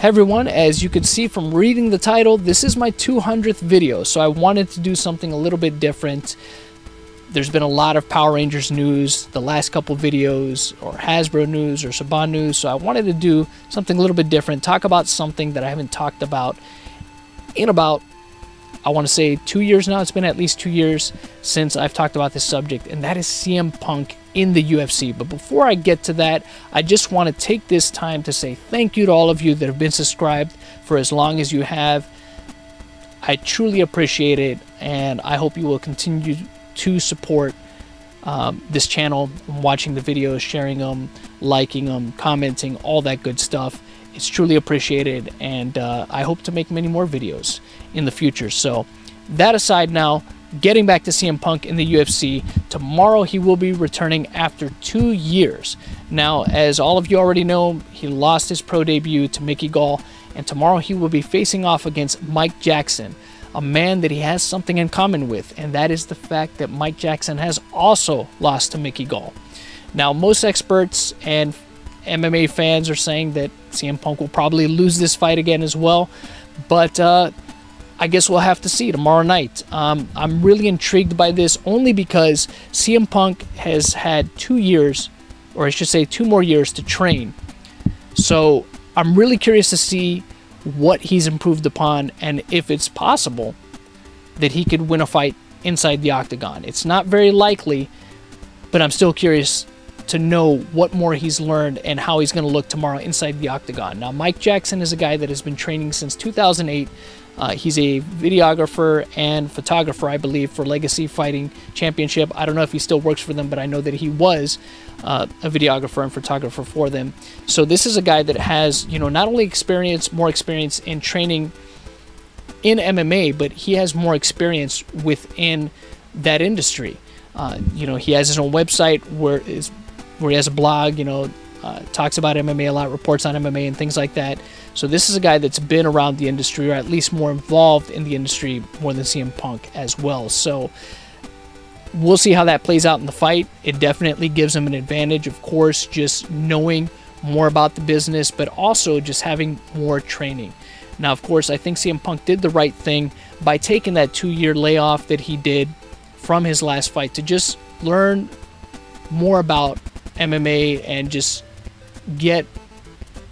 Hey everyone, as you can see from reading the title, this is my 200th video, so I wanted to do something a little bit different. There's been a lot of Power Rangers news the last couple videos, or Hasbro news, or Saban news, so I wanted to do something a little bit different, talk about something that I haven't talked about in about, I want to say 2 years now. It's been at least 2 years since I've talked about this subject, and that is CM Punk in the UFC. But before I get to that, I just want to take this time to say thank you to all of you that have been subscribed for as long as you have. I truly appreciate it, and I hope you will continue to support this channel, watching the videos, sharing them, liking them, commenting, all that good stuff. It's truly appreciated, and I hope to make many more videos in the future. So that aside, now getting back to CM Punk in the UFC, tomorrow he will be returning after 2 years. Now, as all of you already know, he lost his pro debut to Mickey Gall, and tomorrow he will be facing off against Mike Jackson, a man that he has something in common with, and that is the fact that Mike Jackson has also lost to Mickey Gall. Now, most experts and MMA fans are saying that CM Punk will probably lose this fight again as well, but I guess we'll have to see tomorrow night. I'm really intrigued by this only because CM Punk has had 2 years, or I should say 2 more years to train. So I'm really curious to see what he's improved upon, and if it's possible that he could win a fight inside the Octagon. It's not very likely, but I'm still curious to know what more he's learned and how he's going to look tomorrow inside the Octagon. Now, Mike Jackson is a guy that has been training since 2008. He's a videographer and photographer, I believe, for Legacy Fighting Championship. I don't know if he still works for them, but I know that he was a videographer and photographer for them. So this is a guy that has, you know, not only more experience in training in MMA, but he has more experience within that industry. You know, he has his own website where he has a blog, you know, talks about MMA a lot, reports on MMA and things like that. So this is a guy that's been around the industry, or at least more involved in the industry more than CM Punk as well. So we'll see how that plays out in the fight. It definitely gives him an advantage, of course, just knowing more about the business, but also just having more training. Now, of course, I think CM Punk did the right thing by taking that 2-year layoff that he did from his last fight to just learn more about MMA and just get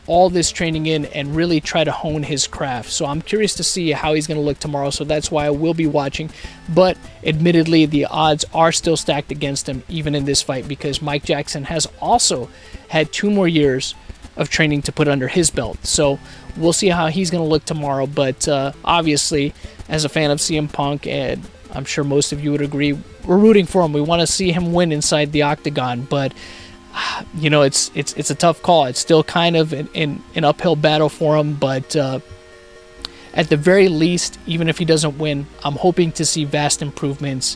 all this training in and really try to hone his craft. So I'm curious to see how he's going to look tomorrow, so that's why I will be watching. But admittedly, the odds are still stacked against him even in this fight, because Mike Jackson has also had 2 more years of training to put under his belt. So we'll see how he's going to look tomorrow. But obviously, as a fan of CM Punk, and I'm sure most of you would agree, we're rooting for him. We want to see him win inside the Octagon, but you know, it's a tough call. It's still kind of an uphill battle for him, but at the very least, even if he doesn't win, I'm hoping to see vast improvements.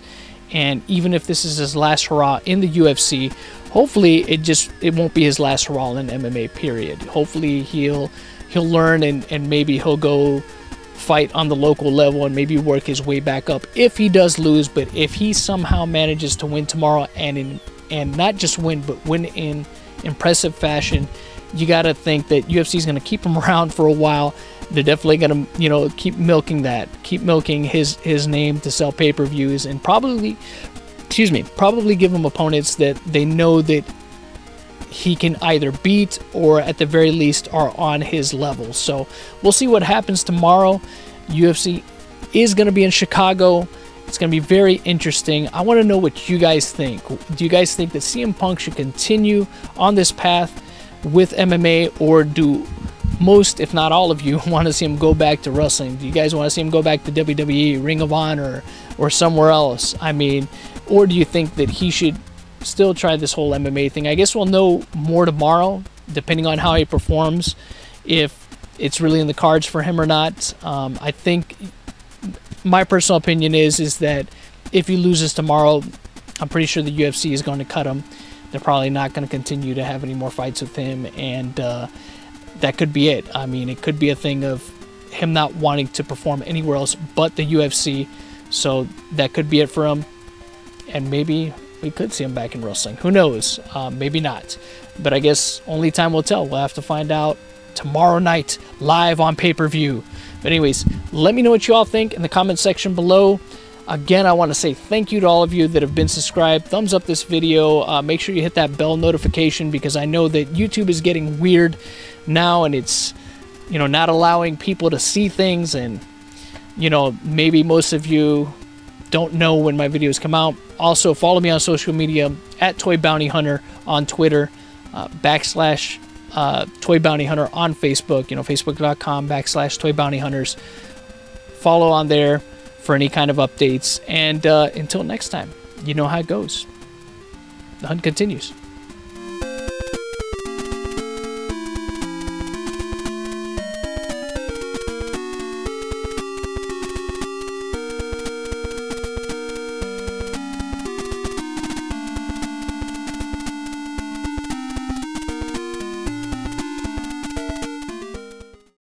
And even if this is his last hurrah in the UFC, hopefully it won't be his last hurrah in MMA, period. Hopefully he'll learn, and maybe he'll go fight on the local level and maybe work his way back up if he does lose. But if he somehow manages to win tomorrow, and not just win, but win in impressive fashion, you got to think that UFC is going to keep him around for a while. They're definitely going to, you know, keep milking his name to sell pay-per-views, and probably give him opponents that they know that he can either beat, or at the very least are on his level. So we'll see what happens tomorrow. UFC is going to be in Chicago. It's going to be very interesting. I want to know what you guys think. Do you guys think that CM Punk should continue on this path with MMA, or do most, if not all of you, want to see him go back to wrestling? Do you guys want to see him go back to WWE, Ring of Honor, or somewhere else? I mean, or do you think that he should still try this whole MMA thing? I guess we'll know more tomorrow, depending on how he performs, if it's really in the cards for him or not. I think my personal opinion is that if he loses tomorrow, I'm pretty sure the UFC is going to cut him. They're probably not going to continue to have any more fights with him, and that could be it. I mean, it could be a thing of him not wanting to perform anywhere else but the UFC. So that could be it for him, and maybe we could see him back in wrestling. Who knows? Maybe not. But I guess only time will tell. We'll have to find out tomorrow night, live on pay-per-view. But anyways, let me know what you all think in the comment section below. Again, I want to say thank you to all of you that have been subscribed. Thumbs up this video. Make sure you hit that bell notification, because I know that YouTube is getting weird now, and it's, you know, not allowing people to see things. And, you know, maybe most of you don't know when my videos come out. Also, follow me on social media at Toy Bounty Hunter on Twitter, backslash Toy Bounty Hunter on Facebook, you know, facebook.com/Toy Bounty Hunters. Follow on there for any kind of updates. And until next time, you know how it goes. The hunt continues.